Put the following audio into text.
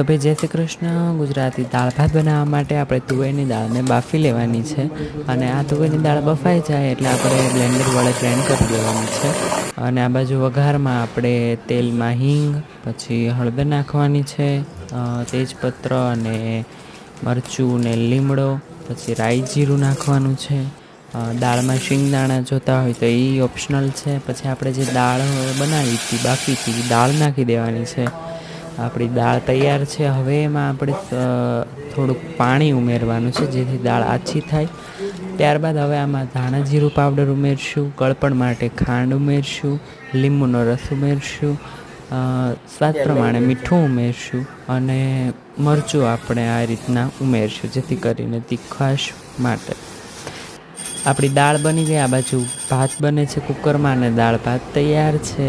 તો ભાઈ જય શ્રી કૃષ્ણ. ગુજરાતી દાળ ભાત બનાવવા માટે આપણે તુવેરની દાળને બાફી લેવાની છે અને આ તુવેરની દાળ બફાઈ જાય એટલે આપણે બ્લેન્ડર વડે ગ્રાઇન્ડ કરી દેવાની છે. અને આ બાજુ વઘારમાં આપણે તેલમાં હિંગ, પછી હળદર નાખવાની છે, તેજપત્ર અને મરચું ને લીમડો, પછી રાઈ જીરું નાખવાનું છે. દાળમાં શિંગદાણા જોતા હોય તો એ ઓપ્શનલ છે. પછી આપણે જે દાળ બનાવી હતી બાફી હતી દાળ નાખી દેવાની છે. આપણી દાળ તૈયાર છે. હવે એમાં આપણે થોડુંક પાણી ઉમેરવાનું છે જેથી દાળ આછી થાય. ત્યારબાદ હવે આમાં ધાણા જીરું પાવડર ઉમેરશું, ગળપણ માટે ખાંડ ઉમેરશું, લીંબુનો રસ ઉમેરશું, સ્વાદ પ્રમાણે મીઠું ઉમેરશું અને મરચું આપણે આ રીતના ઉમેરશું જેથી કરીને તીખાશ માટે. આપણી દાળ બની ગઈ. આ બાજુ ભાત બને છે કુકરમાં અને દાળ ભાત તૈયાર છે.